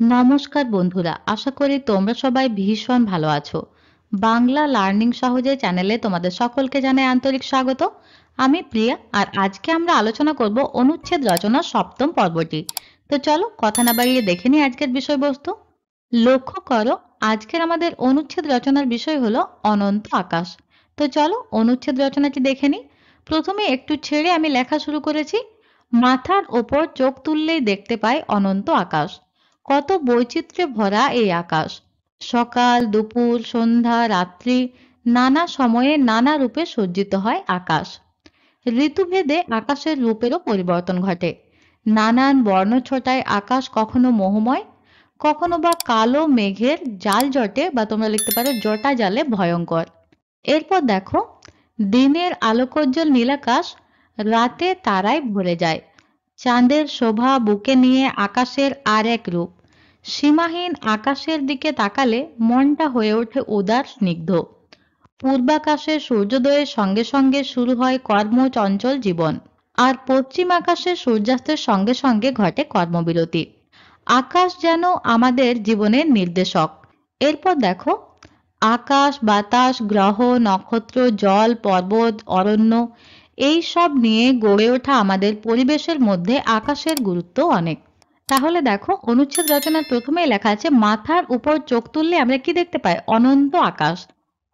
নমস্কার বন্ধুরা, আশা করি তোমরা সবাই ভীষণ ভালো আছো। বাংলা লার্নিং সহজে চ্যানেলে তোমাদের সকলকে জানাই আন্তরিক স্বাগত। আমি প্রিয়া, আর আজকে আমরা আলোচনা করব অনুচ্ছেদ রচনার সপ্তম পর্বটি। তো চলো কথা না বাড়িয়ে দেখে নিই আজকের বিষয়বস্তু। লক্ষ্য করো, আজকের আমাদের অনুচ্ছেদ রচনার বিষয় হলো অনন্ত আকাশ। তো চলো অনুচ্ছেদ রচনাটি দেখে নিই। প্রথমে একটু ছেড়ে আমি লেখা শুরু করেছি। মাথার ওপর চোখ তুললেই দেখতে পাই অনন্ত আকাশ। কত বৈচিত্র্যে ভরা এই আকাশ। সকাল, দুপুর, সন্ধ্যা, রাত্রি, নানা সময়ে নানা রূপে সজ্জিত হয় আকাশ। ঋতুভেদে আকাশের রূপেরও পরিবর্তন ঘটে। নানান বর্ণছটায় আকাশ কখনো মোহময়, কখনো বা কালো মেঘের জাল জটে, বা তোমরা লিখতে পারো জটা জালে ভয়ঙ্কর। এরপর দেখো, দিনের আলোকোজ্জ্বল নীলাকাশ রাতে তারায় ভরে যায়। চাঁদের শোভা বুকে নিয়ে আকাশের আর এক রূপ। সীমাহীন আকাশের দিকে তাকালে মনটা হয়ে ওঠে উদার স্নিগ্ধ। পূর্বাকাশে সূর্যোদয়ের সঙ্গে সঙ্গে শুরু হয় কর্মচঞ্চল জীবন, আর পশ্চিম আকাশে সূর্যাস্তের সঙ্গে সঙ্গে ঘটে কর্মবিরতি। আকাশ যেন আমাদের জীবনের নির্দেশক। এরপর দেখো, আকাশ, বাতাস, গ্রহ, নক্ষত্র, জল, পর্বত, অরণ্য, এই সব নিয়ে গড়ে ওঠা আমাদের পরিবেশের মধ্যে আকাশের গুরুত্ব অনেক। তাহলে দেখো, অনুচ্ছেদ রচনার প্রথমেই লেখা আছে, মাথার উপর চোখ তুললে আমরা কি দেখতে পাই? অনন্ত আকাশ।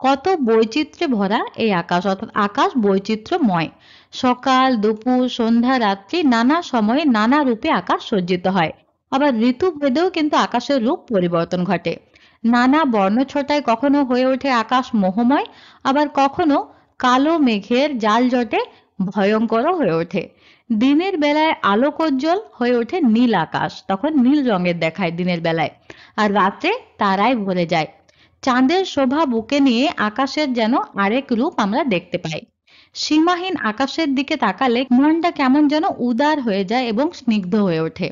কত বৈচিত্র্যে ভরা এই আকাশ, অর্থাৎ আকাশ বৈচিত্র্যময়। সকাল, দুপুর, সন্ধ্যা, রাত্রি, নানা সময়ে নানা রূপে আকাশ সজ্জিত হয়। আবার ঋতু ভেদেও কিন্তু আকাশের রূপ পরিবর্তন ঘটে। নানা বর্ণছটায় কখনো হয়ে ওঠে আকাশ মোহময়, আবার কখনো কালো মেঘের জাল জটে ভয়ঙ্করও হয়ে ওঠে। দিনের বেলায় আলোকোজ্জ্বল হয়ে ওঠে নীল আকাশ, তখন নীল রঙের দেখায় দিনের বেলায়। আর রাতে তারায় ভরে যায়। চাঁদের শোভা বুকে নিয়ে আকাশের যেন আরেক রূপ আমরা দেখতে পাই। সীমাহীন আকাশের দিকে তাকালে মনটা কেমন যেন উদার হয়ে যায় এবং স্নিগ্ধ হয়ে ওঠে।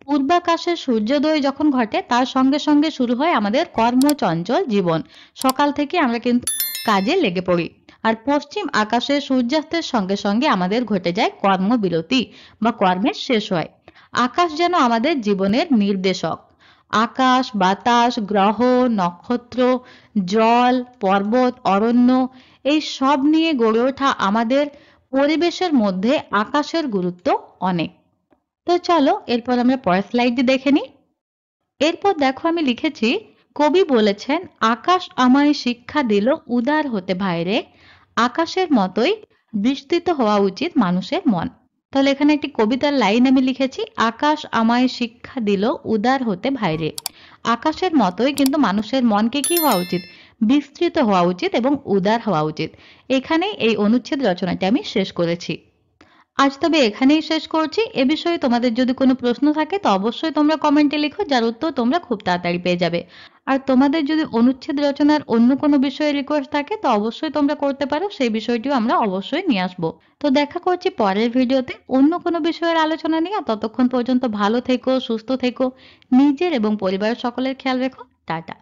পূর্বাকাশে সূর্যোদয় যখন ঘটে তার সঙ্গে সঙ্গে শুরু হয় আমাদের কর্মচঞ্চল জীবন। সকাল থেকে আমরা কিন্তু কাজে লেগে পড়ি। আর পশ্চিম আকাশে সূর্যাস্তের সঙ্গে সঙ্গে আমাদের ঘটে যায় কর্মবিরতি বা কর্মের শেষ হয়। আকাশ যেন আমাদের জীবনের নির্দেশক। আকাশ, বাতাস, গ্রহ, নক্ষত্র, জল, পর্বত, অরণ্য, এই সব নিয়ে গড়ে ওঠা আমাদের পরিবেশের মধ্যে আকাশের গুরুত্ব অনেক। তো চলো এরপর আমরা পরের স্লাইডটি দেখে নিই। এরপর দেখো আমি লিখেছি, কবি বলেছেন, আকাশ আমায় শিক্ষা দিল উদার হতে ভাইরে, আকাশের মতোই বিস্তৃত হওয়া উচিত মানুষের মন। তাহলে এখানে একটি কবিতার লাইন আমি লিখেছি, আকাশ আমায় শিক্ষা দিল উদার হতে ভাইরে। আকাশের মতোই কিন্তু মানুষের মনকে কি হওয়া উচিত? বিস্তৃত হওয়া উচিত এবং উদার হওয়া উচিত। এখানেই এই অনুচ্ছেদ রচনাটি আমি শেষ করেছি। আজ তবে এখানেই শেষ করছি। এ বিষয়ে তোমাদের যদি কোনো প্রশ্ন থাকে তো অবশ্যই তোমরা কমেন্টে লিখো, যার উত্তর তোমরা খুব তাড়াতাড়ি পেয়ে যাবে। আর তোমাদের যদি অনুচ্ছেদ রচনার অন্য কোনো বিষয়ে রিকোয়েস্ট থাকে তো অবশ্যই তোমরা করতে পারো, সেই বিষয়টিও আমরা অবশ্যই নিয়ে আসবো। তো দেখা করছি পরের ভিডিওতে অন্য কোনো বিষয়ের আলোচনা নিয়ে। ততক্ষণ পর্যন্ত ভালো থেকো, সুস্থ থেকো, নিজের এবং পরিবারের সকলের খেয়াল রেখো। টাটা।